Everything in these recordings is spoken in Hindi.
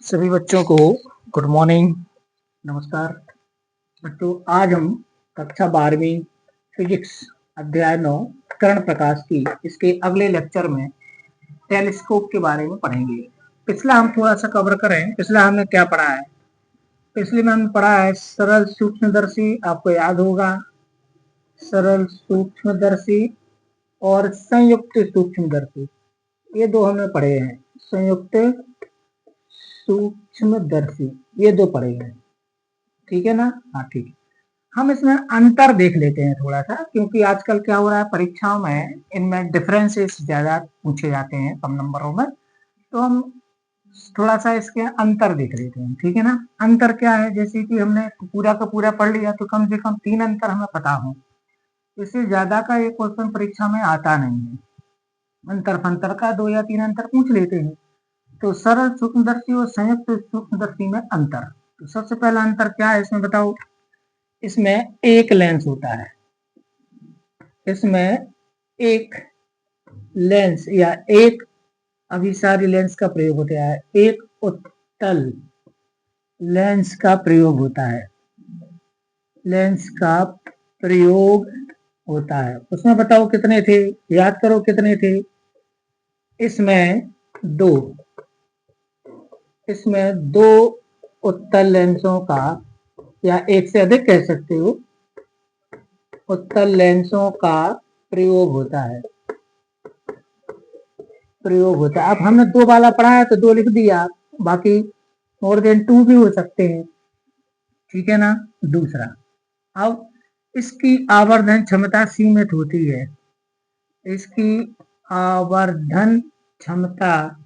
सभी बच्चों को गुड मॉर्निंग, नमस्कार। बच्चों, आज हम कक्षा 12वीं फिजिक्स अध्याय 9 कर्ण प्रकाश की इसके अगले लेक्चर में टेलीस्कोप के बारे में पढ़ेंगे। पिछला हम थोड़ा सा कवर करें। पिछला हमने क्या पढ़ा है? पिछले में हमने पढ़ा है सरल सूक्ष्मदर्शी, आपको याद होगा, सरल सूक्ष्मदर्शी और संयुक्त सूक्ष्मदर्शी, ये दो हमने पढ़े हैं। संयुक्त सूक्ष्मदर्शी ये दो पढ़े हैं, ठीक है ना? हाँ, ठीक है। हम इसमें अंतर देख लेते हैं थोड़ा सा, क्योंकि आजकल क्या हो रहा है, परीक्षाओं में इनमें डिफरेंसेस ज्यादा पूछे जाते हैं कम नंबरों में, तो हम थोड़ा सा इसके अंतर देख लेते हैं, ठीक है ना? अंतर क्या है, जैसे कि हमने पूरा का पूरा पढ़ लिया तो कम से कम 3 अंतर हमें पता हो, इससे ज्यादा का एक क्वेश्चन परीक्षा में आता नहीं है। अंतर फंतर का 2 या 3 अंतर पूछ लेते हैं। तो सरल सूक्ष्मदर्शी और संयुक्त सूक्ष्मदर्शी में अंतर। तो सबसे पहला अंतर क्या है इसमें बताओ? इसमें एक लेंस होता है, इसमें एक लेंस या एक अभिसारी लेंस का प्रयोग होता है, एक उत्तल लेंस का प्रयोग होता है, लेंस का प्रयोग होता है। उसमें बताओ कितने थे, याद करो कितने थे? इसमें दो, इसमें दो उत्तल लेंसों का, या एक से अधिक कह सकते हो, उत्तल लेंसों का प्रयोग होता है, प्रयोग होता है। अब हमने 2 वाला पढ़ा है तो 2 लिख दिया, बाकी मोर देन 2 भी हो सकते हैं, ठीक है ना? दूसरा, अब इसकी आवर्धन क्षमता सीमित होती है, इसकी आवर्धन क्षमता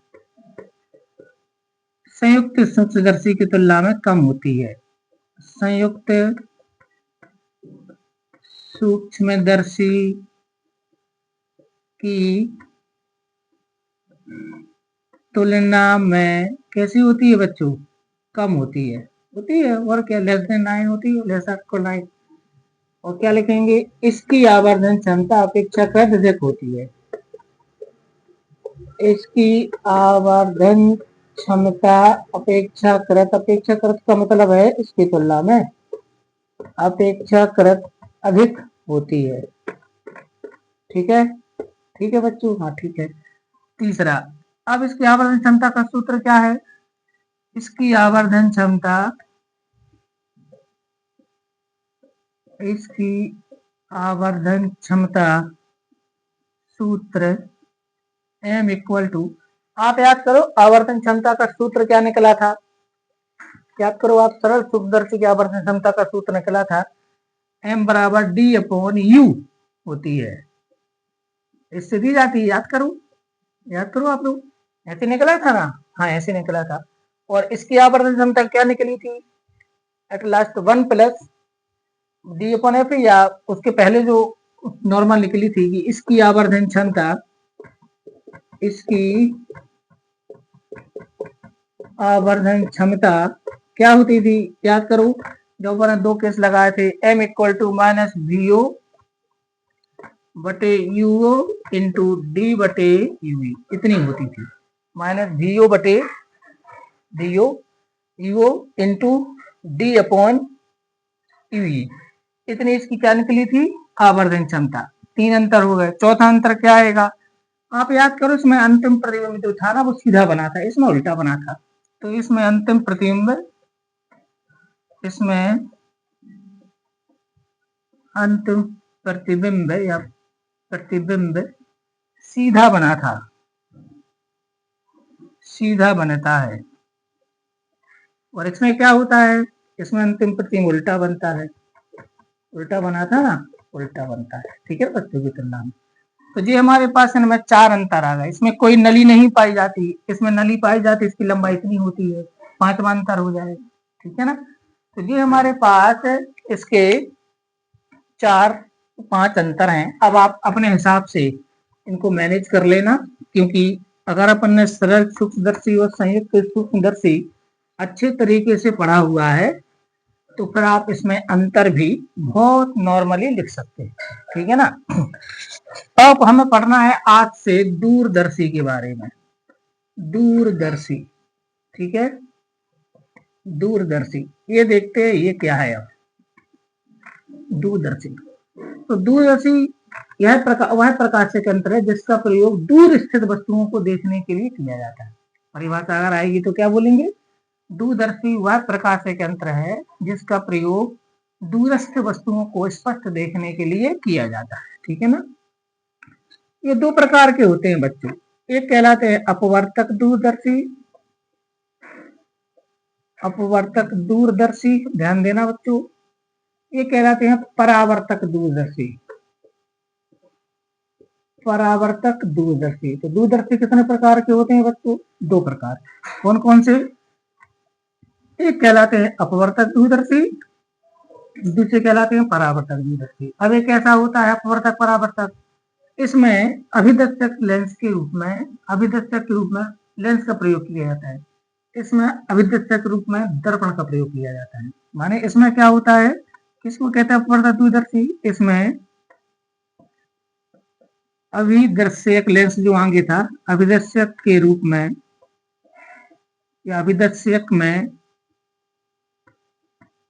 संयुक्त सूक्ष्मदर्शी की तुलना में कम होती है। संयुक्त सूक्ष्मदर्शी की तुलना में कैसी होती है बच्चों? कम होती है, होती है। और क्या, लेस देन 9 होती है, लेस इक्वल 9। और क्या लिखेंगे? इसकी आवर्धन क्षमता अपेक्षाकृत अधिक होती है, इसकी आवर्धन क्षमता अपेक्षाकृत, अपेक्षाकृत का मतलब है इसकी तुलना में अपेक्षाकृत अधिक होती है, ठीक है? ठीक है बच्चों, हाँ ठीक है। तीसरा, अब इसकी आवर्धन क्षमता का सूत्र क्या है? इसकी आवर्धन क्षमता, इसकी आवर्धन क्षमता सूत्र m इक्वल टू, आप याद करो आवर्धन क्षमता का सूत्र क्या निकला था? याद करो आप, सरल सूक्ष्मदर्शी की आवर्धन क्षमता का सूत्र निकला था m बराबर d अपॉन u होती है, इससे दी जाती है। याद करो, याद करो आप लोग, ऐसे निकला था ना? हाँ, ऐसे निकला था। और इसकी आवर्धन क्षमता क्या निकली थी? At last 1 plus D upon F, या उसके पहले जो नॉर्मल निकली थी कि इसकी आवर्धन क्षमता, इसकी आवर्धन क्षमता क्या होती थी? याद करो, जब मैंने 2 केस लगाए थे, m equal to minus V O बटे यूओ इंटू डी बटे यूई, इतनी होती थी। माइनस वी ओ बटे D O u o into D upon u e, इतनी इसकी क्या निकली थी? आवर्धन क्षमता। 3 अंतर हो गए। चौथा अंतर क्या आएगा? आप याद करो, इसमें अंतिम प्रतिबिंब जो था ना वो सीधा बना था, इसमें उल्टा बना था। तो इसमें अंतिम प्रतिबिंब, इसमें अंतिम प्रतिबिंब या प्रतिबिंब सीधा बना था, सीधा बनता है। और इसमें क्या होता है? इसमें अंतिम प्रतिबिंब उल्टा बनता है, उल्टा बना था ना, उल्टा बनता है, ठीक है बच्चों की तुलना में। तो ये हमारे पास इनमें 4 अंतर आ गए। इसमें कोई नली नहीं पाई जाती, इसमें नली पाई जाती, इसकी लंबाई इतनी होती है, 5वां अंतर हो जाएगा, ठीक है ना? तो ये हमारे पास इसके 4-5 अंतर हैं। अब आप अपने हिसाब से इनको मैनेज कर लेना, क्योंकि अगर अपन ने सरल सूक्ष्मदर्शी और संयुक्त सूक्ष्मदर्शी अच्छे तरीके से पढ़ा हुआ है तो फिर आप इसमें अंतर भी बहुत नॉर्मली लिख सकते हैं, ठीक है ना? अब हमें पढ़ना है आज से दूरदर्शी के बारे में। दूरदर्शी, ठीक है? दूरदर्शी, ये देखते हैं ये क्या है। अब दूरदर्शी, तो दूरदर्शी वह प्रकाश के यंत्र है जिसका प्रयोग दूर स्थित वस्तुओं को देखने के लिए किया जाता है। परिभाषा अगर आएगी तो क्या बोलेंगे, दूरदर्शी वह प्रकाश एक यंत्र है जिसका प्रयोग दूरस्थ वस्तुओं को स्पष्ट देखने के लिए किया जाता है। ठीक है ना। ये दो प्रकार के होते हैं बच्चों, एक कहलाते हैं अपवर्तक दूरदर्शी, अपवर्तक दूरदर्शी, ध्यान देना बच्चों। ये कहलाते हैं परावर्तक दूरदर्शी, परावर्तक दूरदर्शी। तो दूरदर्शी कितने प्रकार के होते हैं बच्चों, दो प्रकार। कौन कौन से, एक कहलाते हैं अपवर्तक दूरदर्शी, दूसरे कहलाते हैं परावर्तक दूरदर्शी। अब एक ऐसा होता है अपवर्तक परावर्तक, इसमें अभिदर्शक लेंस के रूप में, अभिदर्शक के रूप में लेंस का प्रयोग किया जाता है। इसमें अभिदर्शक रूप में दर्पण का प्रयोग किया जाता है। माने इसमें क्या होता है, किसको कहते हैं अपवर्तक दूरदर्शी, इसमें अभिदर्शक लेंस जो आगे था, अभिदर्शक के रूप में या अभिदर्शक में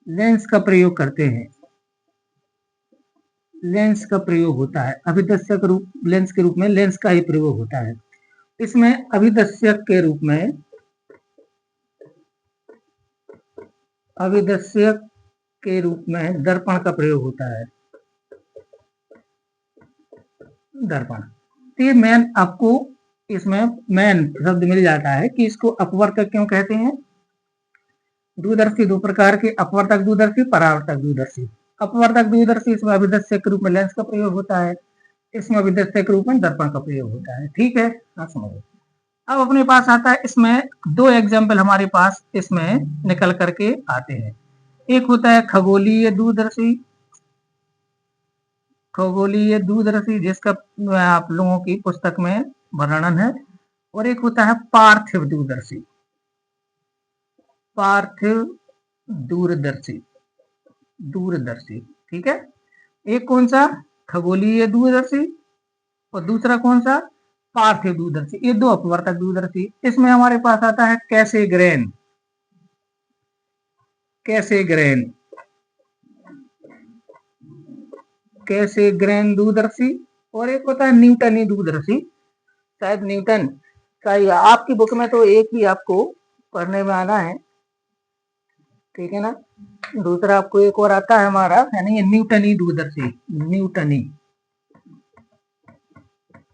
लेंस का प्रयोग करते हैं, लेंस का प्रयोग होता है। अभिदर्शक रूप लेंस के रूप में लेंस का ही प्रयोग होता है। इसमें अभिदर्शक के रूप में, अभिदर्शक के रूप में दर्पण का प्रयोग होता है, दर्पण। तो ये मेन आपको इसमें मेन शब्द मिल जाता है कि इसको अपवर्तक क्यों कहते हैं। दूरदर्शी दो प्रकार के, अपवर्तक दूरदर्शी, परावर्तक दूरदर्शी। अपवर्तक दूरदर्शी इसमें अभिदर्शक के रूप में लेंस का प्रयोग होता है, इसमें अभिदर्शक के रूप में दर्पण का प्रयोग होता है। ठीक है, हाँ समझो। अब अपने पास आता है, इसमें दो एग्जाम्पल हमारे पास इसमें निकल करके आते हैं। एक होता है खगोलीय दूरदर्शी, खगोलीय दूरदर्शी जिसका आप लोगों की पुस्तक में वर्णन है, और एक होता है पार्थिव दूरदर्शी, पार्थिव दूरदर्शी, दूरदर्शी। ठीक है, एक कौन सा खगोलीय दूरदर्शी और दूसरा कौन सा पार्थिव दूरदर्शी, ये दो अपवर्तक दूरदर्शी। इसमें हमारे पास आता है कैसेग्रेन, कैसेग्रेन, कैसेग्रेन दूरदर्शी, और एक होता है न्यूटनी दूरदर्शी। शायद न्यूटन का आपकी बुक में तो एक ही आपको पढ़ने में आना है, ठीक है ना। दूसरा आपको एक और आता है हमारा, यानी ये न्यूटनी दूरदर्शी, न्यूटनी,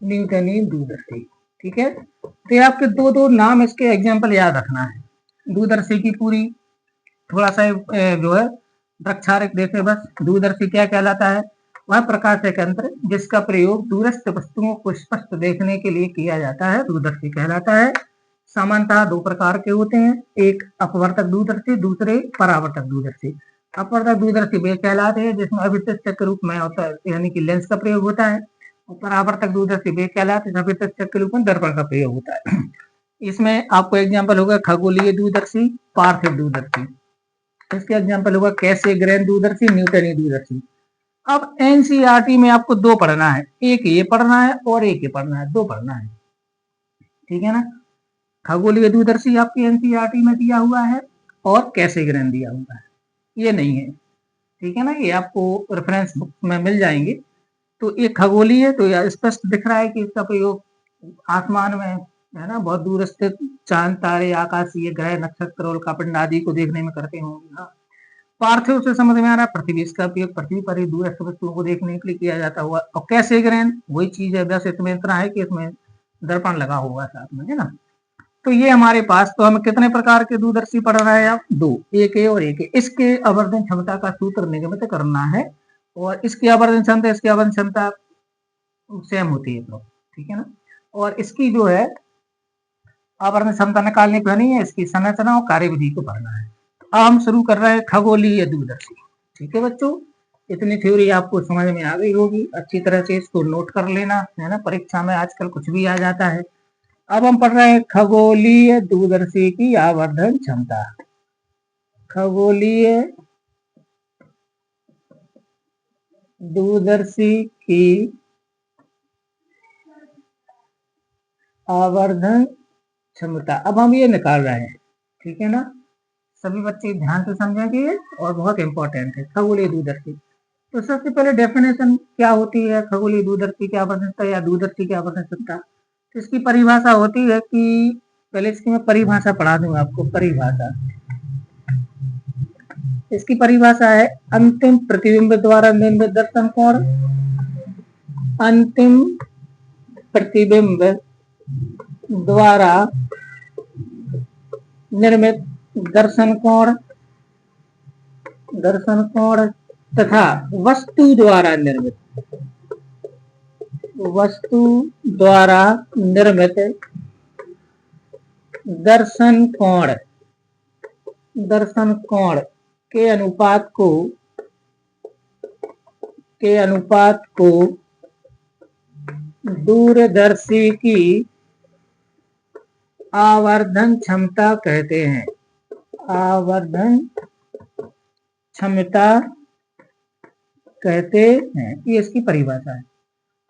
न्यूटनी दूरदर्शी। ठीक है, तो ये आपके दो दो नाम, इसके एग्जाम्पल याद रखना है। दूरदर्शी की पूरी थोड़ा सा जो है द्रक्षारिक देखे बस। दूरदर्शी क्या कहलाता है, वह प्रकाश एक यंत्र जिसका प्रयोग दूरस्थ वस्तुओं को स्पष्ट देखने के लिए किया जाता है, दूरदर्शी कहलाता है। सामान्यतः दो प्रकार के होते हैं, एक अपवर्तक दूरदर्शी, दूसरे परावर्तक दूरदर्शी। अपवर्तक दूरदर्शी वे कहलाते हैं जिसमें अभिदर्शक के रूप में होता है, यानी कि लेंस का प्रयोग होता है। और परावर्तक दूरदर्शी वे कहलाते हैं अभिदर्शक के रूप में दर्पण का प्रयोग होता है। इसमें आपको एग्जाम्पल होगा खगोलीय दूरदर्शी, पार्थिव दूरदर्शी। इसके एग्जाम्पल होगा कैसेग्रेन दूरदर्शी, न्यूटनी दूरदर्शी। अब एनसीईआरटी में आपको दो पढ़ना है, एक ये पढ़ना है और एक ये पढ़ना है, दो पढ़ना है। ठीक है ना, खगोलीय दूरदर्शी आपकी एनसीईआरटी में दिया हुआ है और कैसेग्रेन दिया हुआ है, ये नहीं है। ठीक है ना, ये आपको रेफरेंस बुक में मिल जाएंगे। तो ये खगोलीय, तो यह स्पष्ट दिख रहा है कि इसका प्रयोग आसमान में है ना, बहुत दूर स्थित चांद तारे आकाशीय ग्रह नक्षत्र और उल्कापिंड आदि को देखने में करते होंगे। हाँ, पार्थिव से समझ में आ रहा है, पृथ्वी, इसका उपयोग पृथ्वी पर ही दूरस्थ वस्तुओं को देखने के लिए किया जाता हुआ। और कैसेग्रेन वही चीज है, बस इसमें इतना है कि इसमें दर्पण लगा हुआ है साथ में, है ना। तो ये हमारे पास, तो हमें कितने प्रकार के दूरदर्शी पढ़ रहा है, आप दो, एक है और एक है। इसके आवर्धन क्षमता का सूत्र निगमित करना है, और इसकी आवर्धन क्षमता, इसकी आवर्धन क्षमता सेम होती है तो, ठीक है ना। और इसकी जो है आवर्धन क्षमता निकालनी नहीं है, इसकी संरचना और कार्यविधि को पढ़ना है। अब हम शुरू कर रहे हैं खगोलीय दूरदर्शी। ठीक है बच्चों, इतनी थ्योरी आपको समझ में आ गई होगी, अच्छी तरह से इसको नोट कर लेना है ना, परीक्षा में आजकल कुछ भी आ जाता है। अब हम पढ़ रहे हैं खगोलीय दूरदर्शी की आवर्धन क्षमता। खगोलीय दूरदर्शी की आवर्धन क्षमता, अब हम ये निकाल रहे हैं, ठीक है ना। सभी बच्चे ध्यान से समझेंगे और बहुत इंपॉर्टेंट है खगोलीय दूरदर्शी। तो सबसे पहले डेफिनेशन क्या होती है खगोलीय दूरदर्शी की आवर्धनता या दूरदर्शी की आवर्धनता। तो इसकी परिभाषा होती है कि पहले इसकी मैं परिभाषा पढ़ा दूंगा आपको। परिभाषा, इसकी परिभाषा है अंतिम प्रतिबिंब द्वारा निर्मित दर्शन कोण। अंतिम प्रतिबिंब द्वारा निर्मित दर्शन कोण तथा वस्तु द्वारा निर्मित दर्शन कोण के अनुपात को दूरदर्शी की आवर्धन क्षमता कहते हैं। आवर्धन क्षमता कहते हैं, ये इसकी परिभाषा है।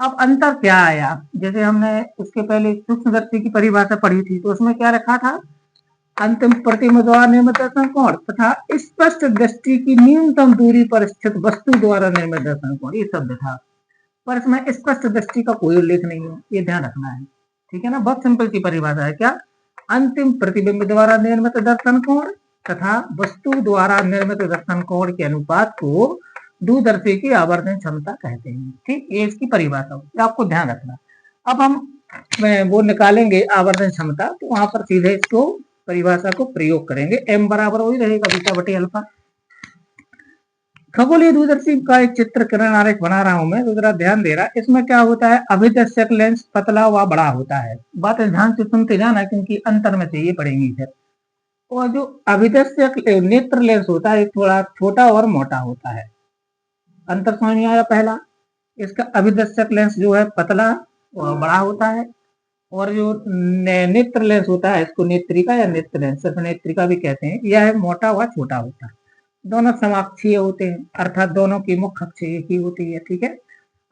अब अंतर क्या आया, जैसे हमने उसके पहले सूक्ष्मदर्शी की परिभाषा पढ़ी थी तो उसमें क्या रखा था, अंतिम प्रतिबिंब द्वारा निर्मित दर्शन कोण तथा स्पष्ट दृष्टि की न्यूनतम दूरी पर स्थित वस्तु द्वारा निर्मित दर्शन कोण, ये शब्द था। पर इसमें स्पष्ट दृष्टि का कोई उल्लेख नहीं है, ये ध्यान रखना है, ठीक है ना। बहुत सिंपल सी परिभाषा है, क्या, अंतिम प्रतिबिंब द्वारा निर्मित दर्शन कोण तथा वस्तु द्वारा निर्मित दर्शन कोण के अनुपात को दूरदर्शी की आवर्धन क्षमता कहते हैं। ठीक, ये इसकी परिभाषा होती है, आपको ध्यान रखना। अब हम वो निकालेंगे आवर्धन क्षमता, तो वहां पर सीधे इसको परिभाषा को प्रयोग करेंगे। m बराबर वही रहेगा बीटा बटे अल्फा। खगोलीय दूरदर्शी का एक चित्र किरण आरेख बना रहा हूं मैं, तो जरा ध्यान दे रहा। इसमें क्या होता है, अभिदर्शक लेंस पतला व बड़ा होता है। बात ध्यान से सुनते जाना क्योंकि अंतर में चाहिए पड़ेंगी फिर। और जो अभिदर्शक नेत्र लेंस होता है थोड़ा छोटा और मोटा होता है। अंतर समझ में आया पहला। इसका अभिदर्शक लेंस जो है पतला और बड़ा होता है, और जो नेत्र लेंस होता है इसको नेत्रिका या नेत्र लेंस, सिर्फ नेत्रिका भी कहते हैं, यह मोटा व छोटा होता है। दोनों समाक्षीय होते हैं, अर्थात दोनों की मुख्य अक्ष एक ही होती है, ठीक है।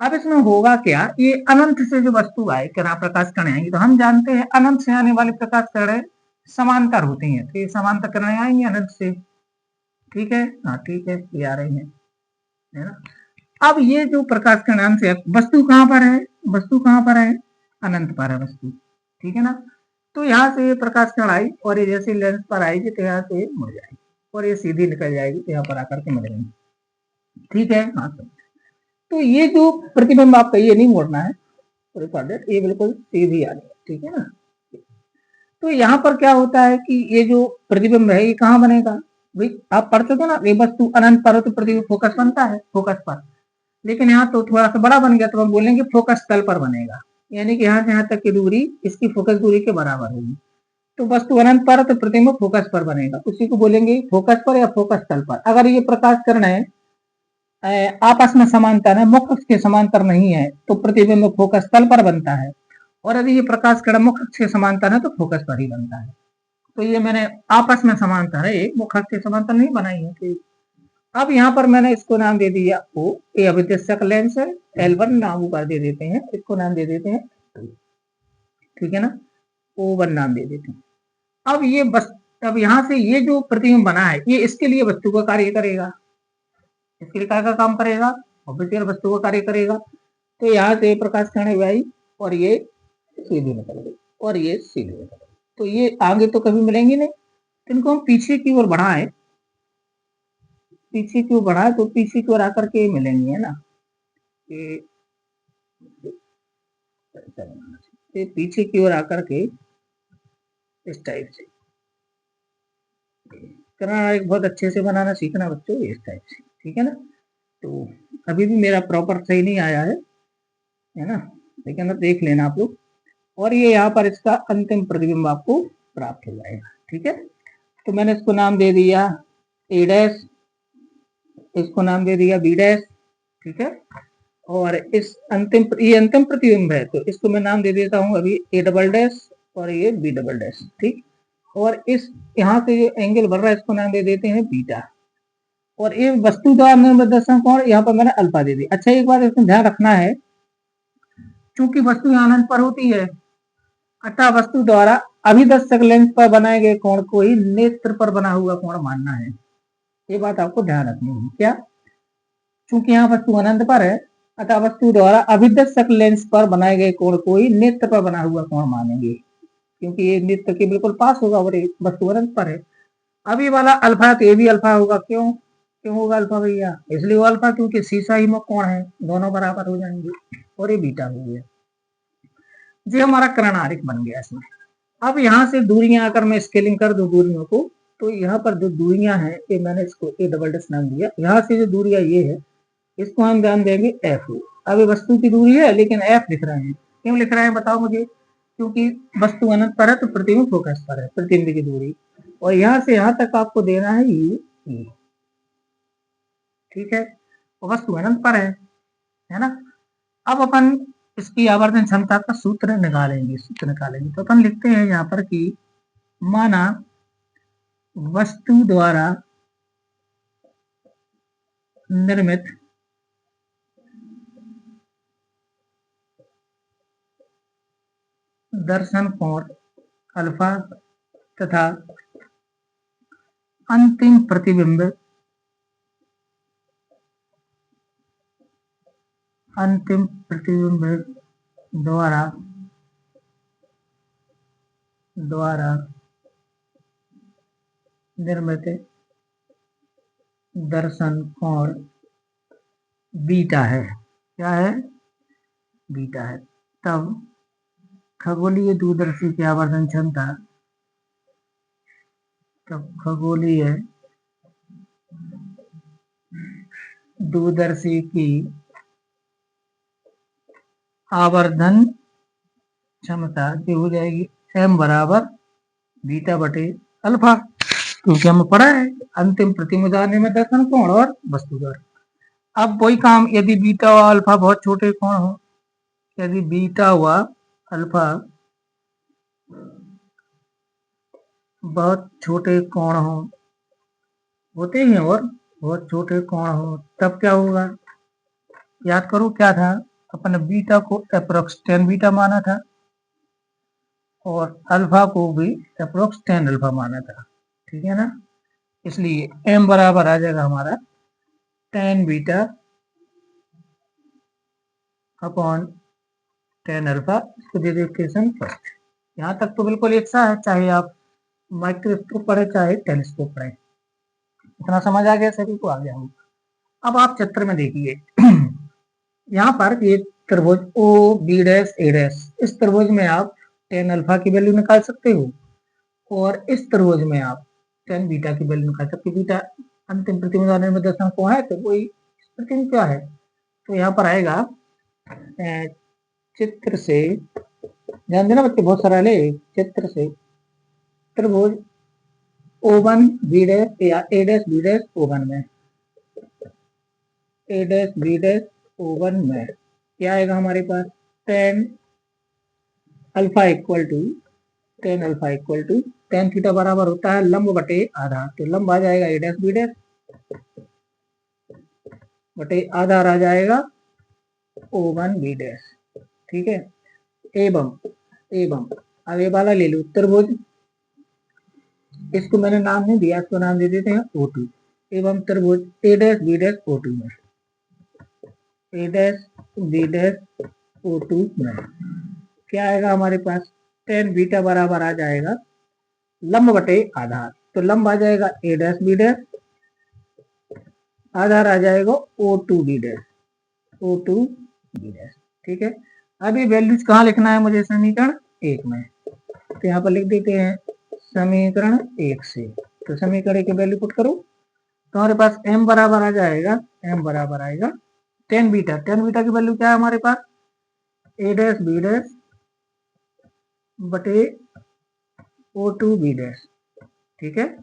अब इसमें होगा क्या, ये अनंत से जो वस्तु आए किरण प्रकाश करें आएंगी, तो हम जानते हैं अनंत से आने वाले प्रकाश करें समांतर होती हैं, तो ये समांतर किरणें आएंगी अनंत से, ठीक है। हाँ ठीक है, ये आ रही है ना। अब ये जो प्रकाश किरण से वस्तु कहाँ पर है, वस्तु कहाँ पर है, अनंत पर है वस्तु, ठीक है ना। तो यहाँ से ये प्रकाश किरण आई और ये जैसे लेंस पर आएगी तो यहाँ से मुड़ जाएगी और ये सीधी निकल जाएगी, तो यहाँ पर आकर के मिल जाएगी, ठीक है। हाँ तो ये जो प्रतिबिंब आपका ये नहीं मोड़ना है, ये बिल्कुल सीधी आ जाए, ठीक है ना। तो यहाँ पर क्या होता है कि ये जो प्रतिबिंब है ये कहाँ बनेगा, भाई आप पढ़ चुके ना, ये वस्तु अनंत पर हो तो प्रतिबिंब फोकस बनता है, फोकस पर। लेकिन यहाँ तो थोड़ा सा बड़ा बन गया तो हम बोलेंगे फोकस तल पर बनेगा, यानी कि यहाँ से यहाँ तक की दूरी इसकी फोकस दूरी के बराबर होगी। तो वस्तु अनंत पर तो प्रतिबिंब फोकस पर बनेगा, उसी को बोलेंगे फोकस पर या फोकस तल पर। अगर ये प्रकाश किरण है आपस में समांतर है, मुख्य अक्ष के समांतर नहीं है, तो प्रतिबिंब फोकस तल पर बनता है। और यदि ये प्रकाश किरण मुख्य अक्ष के समांतर है तो फोकस पर ही बनता है। तो ये मैंने आपस में समांतर है, मुख्य अक्ष के समांतर नहीं बनाई है। तो अब यहाँ पर मैंने इसको नाम दे दिया O, ये अभिदर्शक लेंस है, L1 नाम ऊपर दे देते हैं, इसको नाम दे देते हैं, ठीक है ना, O1 नाम दे देते हैं। अब ये बस, अब यहाँ से ये जो प्रतिबिंब बना है ये इसके लिए वस्तु का कार्य करेगा, इसके लिए क्या काम करेगा, ऑब्जेक्ट वस्तु का कार्य करेगा। तो यहाँ से प्रकाश किरण आई और ये सीधी निकल गई और ये सीधी निकल गई, तो ये आगे तो कभी मिलेंगी नहीं। इनको हम पीछे की ओर बढ़ाएं, पीछे की ओर बढ़ाए तो पीछे की ओर आकर के मिलेंगे, है ना। ये पीछे की ओर आकर के इस टाइप से करना, एक बहुत अच्छे से बनाना सीखना बच्चों, इस टाइप से, ठीक है ना। तो अभी भी मेरा प्रॉपर सही नहीं आया है ना, लेकिन अब देख लेना आप लोग। और ये यहाँ पर इसका अंतिम प्रतिबिंब आपको प्राप्त हो जाएगा, ठीक है। तो मैंने इसको नाम दे दिया ए डैश, इसको नाम दे दिया बी डैश, ठीक है। और इस ये अंतिम प्रतिबिंब है तो इसको मैं नाम दे देता हूँ अभी ए डबल डैश और ये बी डबल डैश, ठीक। और इस यहाँ से जो एंगल बढ़ रहा है इसको नाम दे देते हैं बीटा। और ये वस्तु द्वारा निर्मित दर्शन कोण यहाँ पर मैंने अल्फा दे दी। अच्छा एक बात इसमें ध्यान रखना है, चूंकि वस्तु अनंत पर होती है अतः वस्तु द्वारा अभिदर्शक लेंस पर बनाए गए कोण को ही नेत्र पर बना हुआ कोण मानना है। ये बात आपको ध्यान रखनी है। क्या? चूंकि यहाँ वस्तु अनंत पर है, अतः वस्तु द्वारा अभिदर्शक लेंस पर बनाए गए कोण को ही नेत्र पर बना हुआ कोण मानेंगे, क्योंकि ये नेत्र के बिल्कुल पास होगा और वस्तु अनंत पर है। अब ये वाला अल्फा तो ये भी अल्फा होगा। क्यों क्यों होगा अल्फा भैया? इसलिए वो अल्फा क्योंकि शीशा ही में कोण है, दोनों बराबर हो जाएंगे। और ये बीटा हो गया। ये हमारा कर्ण आरेख बन गया इसमें। अब यहाँ से दूरियां अगर मैं स्केलिंग कर दूं दूरियों को, तो यहाँ पर जो दूरियां हैं, ये मैंने इसको ए डबल डैश नाम दिया। यहाँ से जो दूरियां ये है, इसको हम ध्यान देंगे एफ। अब ये वस्तु की दूरी है लेकिन एफ लिख रहे हैं। क्यों लिख रहे हैं बताओ मुझे? क्योंकि वस्तु अनंत पर है तो प्रतिबिंब फोकस पर है, प्रतिबिंब की दूरी। और यहाँ से यहाँ तक आपको देना है ये। ठीक है, वस्तु अनंत पर है ना। अब अपन इसकी आवर्धन क्षमता का सूत्र निकालेंगे। तो अपन लिखते हैं यहाँ पर कि माना वस्तु द्वारा निर्मित दर्शन कोण अल्फा तथा अंतिम प्रतिबिंब द्वारा निर्मित दर्शन कोण बीटा है। क्या है? बीटा है। तब खगोलीय दूरदर्शी की आवर्धन क्षमता, खगोलीय दूरदर्शी की आवर्धन क्षमता जो हो जाएगी m बराबर बीटा बटे अल्फा, क्योंकि हमें पढ़ा है अंतिम प्रतिबिंब में दर्शन कोण और वस्तु दर। अब वही काम, यदि बीटा व अल्फा बहुत छोटे कोण हो, यदि बीटा व अल्फा बहुत छोटे कोण हो, होते ही और बहुत छोटे कोण हो, तब क्या होगा? याद करो क्या था, अपन बीटा को अप्रोक्स 10 बीटा माना था और अल्फा को भी अप्रोक्स 10 अल्फा माना था। ठीक है ना। इसलिए m बराबर आ जाएगा हमारा 10 बीटा अपॉन 10 अल्फा। इसको दे दे इक्वेशन फर्स्ट। यहाँ तक तो बिल्कुल एक सा है, चाहे आप माइक्रोस्कोप पढ़े चाहे टेलीस्कोप पढ़े। इतना समझ आ गया सभी को? आ गया हूँ। अब आप चित्र में देखिए यहाँ पर ये त्रिभुज ओ बी डैश ए डैश, इस त्रिभुज में आप 10 अल्फा की वैल्यू निकाल सकते हो और इस त्रिभुज में आप 10 बीटा की वैल्यू निकाल सकते हो। बीटा अंतिम प्रतिबिंब में दर्शन को है, तो वही प्रतिबिंब क्या है, तो यहाँ पर आएगा चित्र से, ध्यान देना बच्चे, बहुत सारा ले। चित्र से त्रिभुज O1 बी डैश या ए डैश बी डैश O1 में, ए डैश बी डैश O1 में क्या आएगा हमारे पास? 10 अल्फा इक्वल टू 10 थीटा बराबर होता है लंब बटे आधा। तो लंब आ जाएगा ए डैश बी डैश बटे आधा आ जाएगा O1 बी डैश। ठीक है। एवं अब ये वाला ले लो त्रिभुज, इसको मैंने नाम नहीं दिया, इसको नाम दे देते हैं O2। एवं त्रिभुज ए डैश बी डैश O2 में, ए डैश बी डैश O2 में क्या आएगा हमारे पास? 10 बीटा बराबर आ जाएगा लंब बटे आधार। तो लंब आ जाएगा ए डैश बी डैश, आधार आ जाएगा O2 B dash, O2 B dash. ठीक है। अब ये वैल्यूज कहाँ लिखना है मुझे? समीकरण 1 में। तो यहाँ पर लिख देते हैं समीकरण 1 से। तो समीकरण की वैल्यू पुट करो तो हमारे पास m बराबर आ जाएगा, m बराबर आएगा 10 बीटा। 10 बीटा की वैल्यू क्या है हमारे पास? ए डैश बी डैश बटे O2 बी डैश। ठीक है।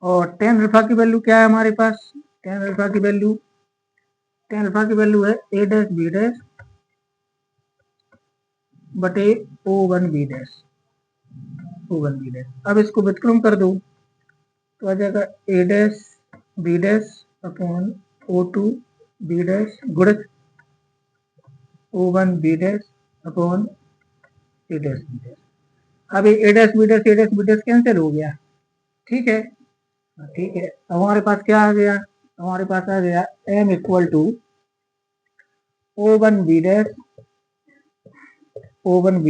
और 10 अल्फा की वैल्यू क्या है हमारे पास? 10 अल्फा की वैल्यू है ए डैश बी डैश बटे O1 B dash, O1 B dash. अब इसको व्युत्क्रम कर दो तो आ जाएगा A dash B dash upon O2 B dash गुणित O1 B dash upon A dash B dash. अभी A dash B dash cancel हो गया, ठीक है। ठीक है, अब हमारे पास क्या आ गया, हमारे पास आ गया m equal to O1 B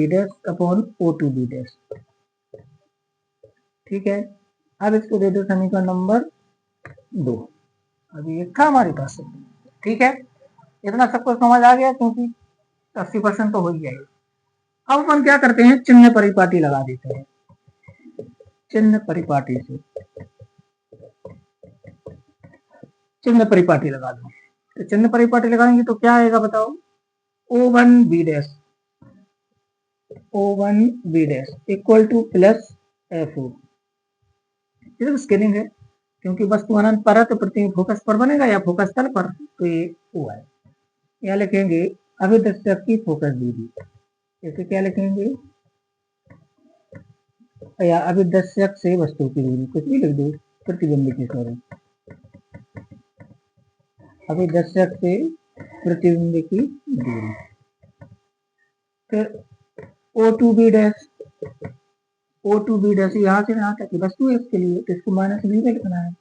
dash upon O2 B dash, ठीक है। अब इसको दे दो समीकरण नंबर 2। अभी ये था हमारे पास, ठीक है। इतना सबको समझ आ गया, क्योंकि 80% तो हो ही जाएगा। अब अपन क्या करते हैं, चिन्ह परिपाटी लगा देते हैं। चिन्ह परिपाटी से चिन्ह परिपाटी लगा दो। तो चिन्ह परिपाटी लगाएंगे तो क्या आएगा बताओ, O1 B dash equal to plus FO, ये तो स्केलिंग है, क्योंकि वस्तु अनंत पर है तो प्रतिबिंब फोकस पर बनेगा या फोकस तल पर, तो ये O है। यहाँ लिखेंगे अभिदर्शक की फोकस दूरी, इसे क्या लिखेंगे, या अभिदर्शक से वस्तु की दूरी, कुछ भी लिख दो, प्रतिबिंब की, सॉरी, अभिदर्शक से प्रतिबिंब की दूरी। फिर O2 बी डैश यहाँ से यहाँ तक वस्तु है, इसके लिए तो इसको माइनस बी में लिखना है।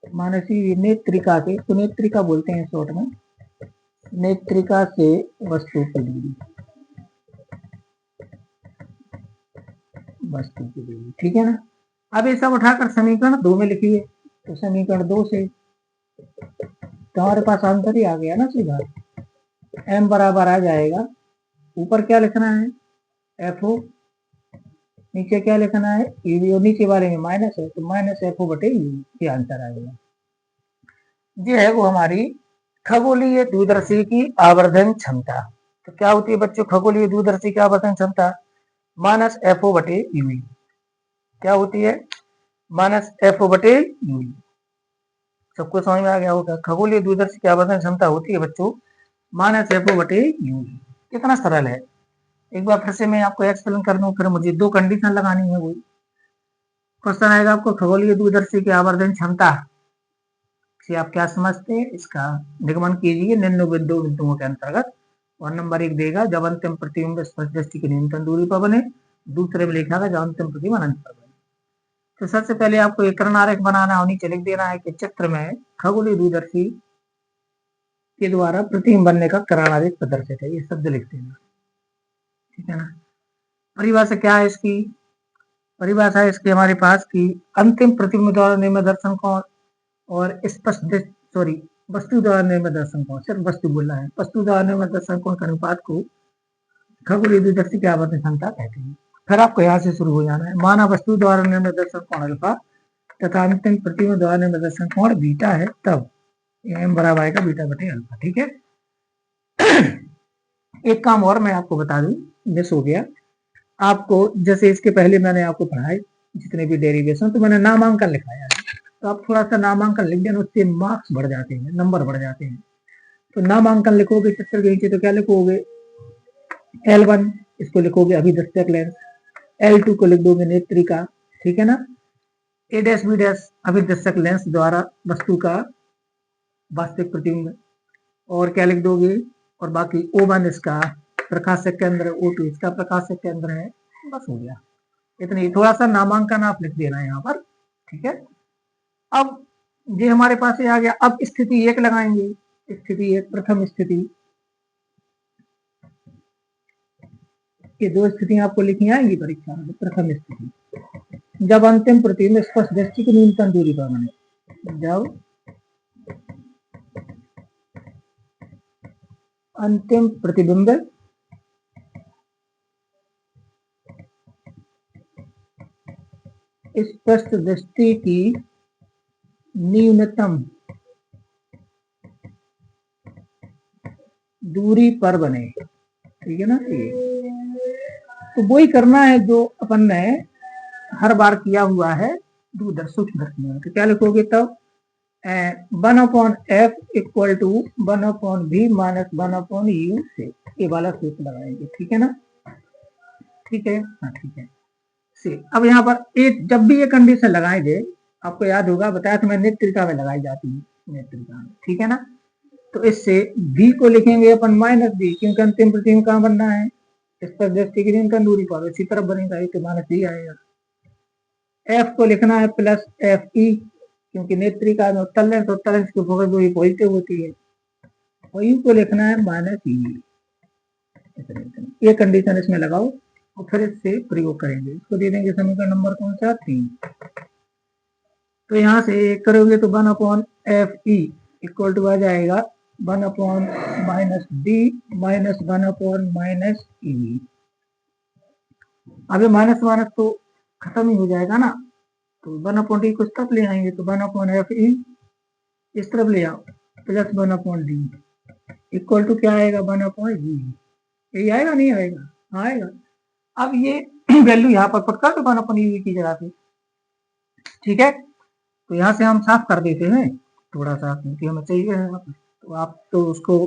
माइनस नेत्रिका से, इसको नेत्रिका बोलते हैं शॉर्ट में, नेत्रिका से वस्तु की दूरी, ठीक है ना। अब ये सब उठाकर समीकरण 2 में लिखिए, तो समीकरण 2 से तो हमारे पास आंसर ही आ गया ना सीधा, m बराबर आ जाएगा, ऊपर क्या लिखना है FO, नीचे क्या लिखना है यूवी, और नीचे वाले में माइनस है तो माइनस FO बटे यूवी, ये आंसर आ गया। ये है वो हमारी खगोलीय दूरदर्शी की आवर्धन क्षमता। तो क्या होती है बच्चों खगोलीय दूरदर्शी की आवर्धन क्षमता, माइनस FO बटे यूवी। क्या होती है, माइनस FO बटे यूवी। सबको समझ में आ गया होगा, खगोलीय दूरदर्शी की आवर्धन क्षमता होती है बच्चों माइनस FO बटे यूवी। कितना सरल है, एक बार फिर से मैं आपको एक्सप्लेन कर दूं, फिर मुझे 2 कंडीशन लगानी है। वही क्वेश्चन आएगा आपको, खगोलीय दूरदर्शी की आवर्धन क्षमता से आप क्या समझते हैं, इसका निगमन कीजिए निम्न बिंदुओं के अंतर्गत। और नंबर 1 देगा जब अंतिम प्रतिबिंब स्पर्श दृष्टि की न्यूनतम दूरी पर बने, दूसरे में लिखा था जब अंतिम प्रतिबिंब अनंत पर बने। तो सबसे पहले आपको एक कर्ण आरेख बनाना और नीचे लिख देना है कि चित्र में खगोलीय दूरदर्शी के द्वारा प्रतिबिंब बनने का कर्ण आरेख प्रदर्शित है, ये शब्द लिख देना, ठीक है ना। परिभाषा क्या है इसकी, परिभाषा है इसकी हमारे पास की अंतिम प्रतिबिंब द्वारा निर्मित दर्शन कोण और स्पष्ट, सॉरी, वस्तु द्वारा निर्मित दर्शन कोण, सिर्फ वस्तु बोलना है, वस्तु द्वारा निर्मित दर्शन कोण का अनुपात को खगोलीय दूरदर्शी की आवर्धन क्षमता कहते हैं। फिर आपको यहाँ से शुरू हो जाना है, माना वस्तु द्वारा निर्मित दर्शन कोण अल्फा तथा अंतिम प्रतिबिंब द्वारा निर्मित दर्शन कोण बीटा है, तब m बराबर आएगा बीटा बटे अल्फा, ठीक है। एक काम और मैं आपको बता दूं, मिस हो गया आपको, जैसे इसके पहले मैंने आपको पढ़ाई जितने भी डेरिवेशन, तो मैंने नामांकन लिखाया है, तो आप थोड़ा सा नामांकन लिख देना, उससे मार्क्स बढ़ जाते हैं, नंबर बढ़ जाते हैं। तो नामांकन लिखोगे चित्र के नीचे तो क्या लिखोगे, L1 इसको लिखोगे अभिदर्शक लेंस, L2 को लिख दोगे नेत्रिका, ठीक है ना। A डैश बी डैश अभिदर्शक लेंस द्वारा वस्तु का वास्तविक प्रतिबिंब, और क्या लिख दोगे, और बाकी O1 इसका प्रकाशक केंद्र, O2 इसका प्रकाशक केंद्र है, बस हो गया इतनी, थोड़ा सा नामांकन आप लिख देना है यहाँ पर, ठीक है। अब ये हमारे पास ये आ गया, अब स्थिति 1 लगाएंगे, स्थिति 1 प्रथम स्थिति, ये 2 स्थितियां आपको लिखनी आएंगी परीक्षा में। प्रथम स्थिति जब अंतिम प्रतिबिंब स्पर्श दृष्टि की न्यूनतम दूरी पर बने, जब अंतिम प्रतिबिंब स्पर्श दृष्टि की न्यूनतम दूरी पर बने, ठीक है ना। तो वही करना है जो अपन ने हर बार किया हुआ है दूरदर्शी में। तो क्या लिखोगे तब, 1/f equal to 1/v minus 1/u से, ये वाला सूत्र लगाएंगे, ठीक है ना, ठीक है, हाँ ठीक है। से अब यहाँ पर एक जब भी ये कंडीशन लगाएंगे, आपको याद होगा बताया था मैं, नेत्रिका में लगाई जाती है, नेत्रिका में, ठीक है ना। तो इससे v को लिखेंगे अपन -v, क्योंकि अंतिम प्रतिबिंब कहाँ बनना है, इस पर दृष्टि की न्यूनतम दूरी पर इसी तरफ बनेगा, ये तो माइनस डी आएगा। एफ को लिखना है प्लस एफ ई, क्योंकि नेत्रिका में उत्तल लेंस की फोकस दूरी पॉजिटिव होती है, और यू को लिखना है माइनस ई। ये कंडीशन इसमें लगाओ और फिर इससे प्रयोग करेंगे। इसको दे देंगे समीकरण नंबर कौन सा, 3। तो यहाँ से एक करोगे तो 1/FE इक्वल टू आ जाएगा 1/-D माइनस 1/-E। अभी माइनस माइनस तो खत्म ही हो जाएगा ना, तो 1/D को इस तरफ ले आएंगे तो 1/FE इस तरफ ले आओ प्लस 1/D इक्वल टू क्या आएगा 1/E। यही आएगा, नहीं आएगा, आएगा। अब ये वैल्यू यहाँ पर पुट कर दो 1/E की जगह पे, ठीक है। तो यहाँ से हम साफ कर देते हैं थोड़ा सा, क्योंकि हमें चाहिए है, तो आप तो उसको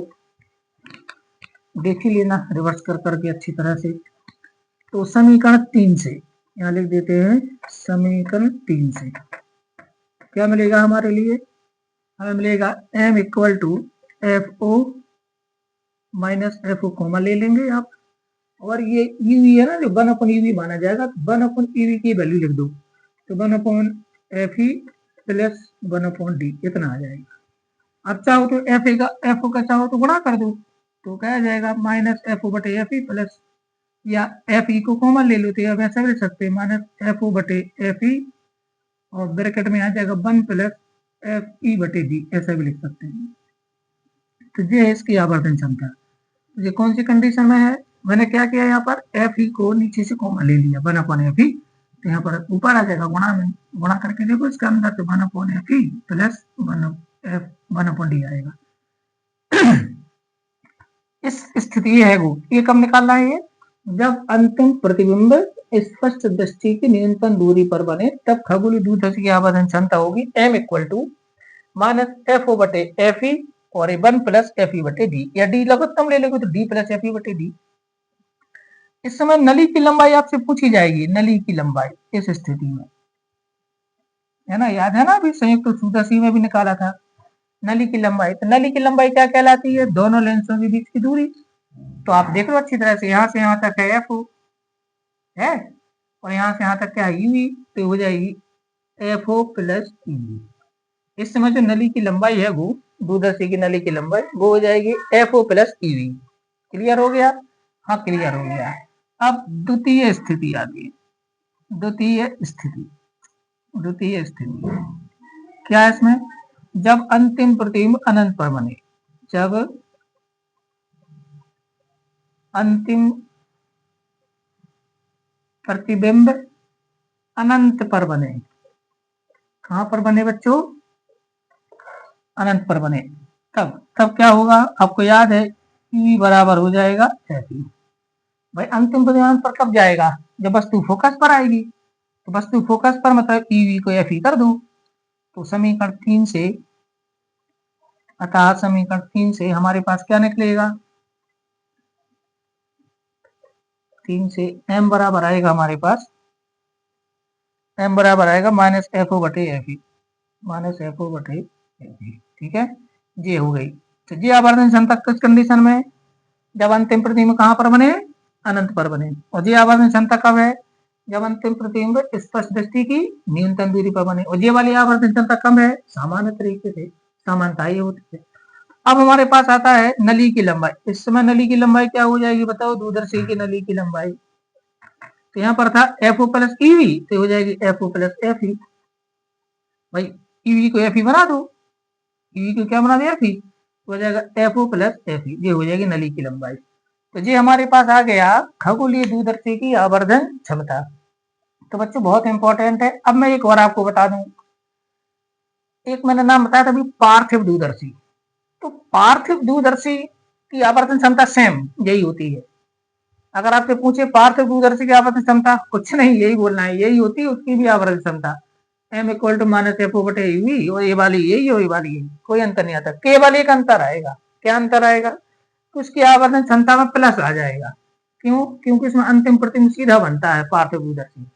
देख ही लेना रिवर्स कर करके अच्छी तरह से। तो समीकरण 3 से यहाँ लिख देते हैं, समीकरण 3 से क्या मिलेगा हमारे लिए, हमें मिलेगा m equal to FO minus FO comma ले लेंगे आप, और ये EV है ना जो 1/EV माना जाएगा, तो 1/EV की वैल्यू लिख दो, तो 1/FE प्लस 1/D इतना आ जाएगा। अब चाहो तो FO का चाहो तो गुणा कर दो, तो क्या आ जाएगा माइनस FO/FE प्लस, या FE को कॉमन ले लो तो अब ऐसा भी लिख सकते हैं माइनस FO/FE और ब्रैकेट में आ जाएगा 1 प्लस FE/D, ऐसा भी लिख सकते हैं। तो ये है इसकी आवर्धन क्षमता। ये कौन सी कंडीशन में है, मैंने क्या किया यहाँ पर FE को नीचे से कॉमन ले लिया 1/FE, तो यहाँ पर ऊपर आ जाएगा गुणा में, गुणा करके देखो इसके अंदर तो 1/FE प्लस 1/D आएगा। इस स्थिति है वो, ये कब निकालना है, ये जब अंतिम प्रतिबिंब स्पष्ट दृष्टि की न्यूनतम दूरी पर बने, तब खगोलीय दूरदर्शी की आवर्धन क्षमता होगी m equal to minus FO/FE और 1 प्लस FE/D, या D लघुत्तम ले लोगे तो D प्लस FE/D। इस समय नली की लंबाई आपसे पूछी जाएगी, नली की लंबाई इस स्थिति में, है ना, याद है ना, अभी संयुक्त सूत्रसी में भी निकाला था नली की लंबाई। तो नली की लंबाई क्या कहलाती है, दोनों लेंसों के बीच की दूरी। तो आप देख लो अच्छी तरह से, यहाँ से यहाँ तक है FO है, और यहाँ से यहाँ तक क्या है EV, तो हो जाएगी FO प्लस EV। इस समय जो नली की लंबाई है वो, दूरदर्शी की नली की लंबाई वो हो जाएगी FO प्लस EV। क्लियर हो गया, हाँ क्लियर हो गया। अब द्वितीय स्थिति आ गई, द्वितीय स्थिति क्या है इसमें, जब अंतिम प्रतिबिंब अनंत पर बने, जब अंतिम प्रतिबिंब अनंत पर बने, कहां पर बने बच्चों, अनंत पर बने, तब क्या होगा, आपको याद है E बराबर हो जाएगा FE। भाई अंतिम प्रतिबिंब अनंत पर कब जाएगा, जब वस्तु फोकस पर आएगी, तो वस्तु फोकस पर मतलब EV को FE कर दो। तो समीकरण 3 से, अतः समीकरण 3 से हमारे पास क्या निकलेगा, 3 से m बराबर आएगा हमारे पास, m बराबर आएगा माइनस FO/FE, माइनस FO/FE, ठीक है, ये हो गई। तो ये आवर्धन क्षमता किस कंडीशन में, जब अंतिम प्रतिबिंब कहां पर बने, अनंत पर बने, और ये आवर्धन क्षमता कब है, जब अंतिम प्रतिबिंब स्पष्ट दृष्टि की न्यूनतम दूरी पर बने, और ये वाली आवर्धन क्षमता कम है, सामान्य तरीके से समानता ही होती है। अब हमारे पास आता है नली की लंबाई। इस समय नली की लंबाई क्या हो जाएगी बताओ, दूरदर्शी की नली की लंबाई, तो यहाँ पर था FO प्लस EV, तो हो जाएगी FO प्लस FE। भाई EV को FE बना दो, EV को क्या बना दिया FE, हो जाएगा FO प्लस FE, ये हो जाएगी नली की लंबाई। तो ये हमारे पास आ गया खगोलीय दूरदर्शी की आवर्धन क्षमता। तो बच्चों बहुत इंपॉर्टेंट है। अब मैं एक और आपको बता दूं, एक मैंने नाम बताया था अभी पार्थिव दूरदर्शी। तो पार्थिव दूरदर्शी की आवर्धन क्षमता सेम यही होती है। अगर आपसे पूछे पार्थिव दूरदर्शी की आवर्धन क्षमता, कुछ नहीं यही बोलना है, यही होती है उसकी भी आवर्धन क्षमता, m equal to minus FO/UV, और ये वाली यही और ये वाली यही, कोई अंतर नहीं आता, केवल एक अंतर आएगा। क्या अंतर आएगा, तो उसकी आवर्धन क्षमता में प्लस आ जाएगा। क्यों, क्योंकि इसमें अंतिम प्रतिबिंब सीधा बनता है पार्थिव दूरदर्शी,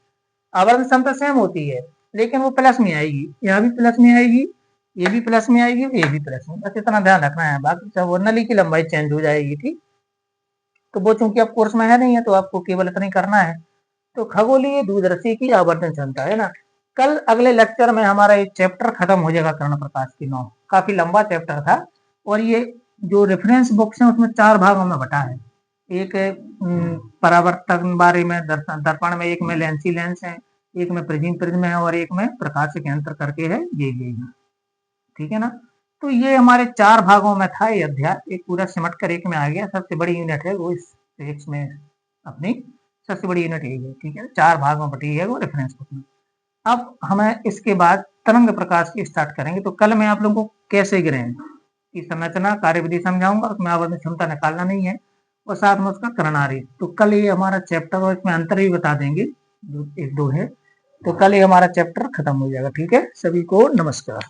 आवर्धन क्षमता सेम होती है लेकिन वो प्लस में आएगी, यहाँ भी प्लस में आएगी, ये भी प्लस में आएगी, ये भी प्लस में, बस इतना ध्यान रखना है, बाकी सब वो नली की लंबाई चेंज हो जाएगी, ठीक। तो वो चूंकि अब कोर्स में है नहीं है तो आपको केवल इतना ही करना है। तो खगोलीय दूरदर्शी की आवर्धन क्षमता है ना। कल अगले लेक्चर में हमारा एक चैप्टर खत्म हो जाएगा, कर्ण प्रकाश की नौ, काफी लंबा चैप्टर था और ये जो रेफरेंस बुक्स हैं उसमें 4 भागों में बटा है। एक परावर्तन बारे में, दर्पण में, एक में लेंसी लेंस है, एक में प्रिज्म है और एक में प्रकाशिक यंत्र करके है ये है। ठीक है ना। तो ये हमारे 4 भागों में था ये अध्याय, एक पूरा सिमट कर एक में आ गया। सबसे बड़ी यूनिट है वो इसमें अपनी सबसे बड़ी यूनिट यही है। ठीक है, 4 भाग में बटी है वो रेफरेंस बुक में। अब हमें इसके बाद तरंग प्रकाश की स्टार्ट करेंगे। तो कल मैं आप लोगों को कैसे गिरें की संरचना, कार्यविधि समझाऊंगा, उसमें आवर्धन क्षमता निकालना नहीं है और साथ में उसका करणारी। तो कल ये हमारा चैप्टर और इसमें अंतर भी बता देंगे जो 1-2 है। तो कल ये हमारा चैप्टर खत्म हो जाएगा। ठीक है, सभी को नमस्कार।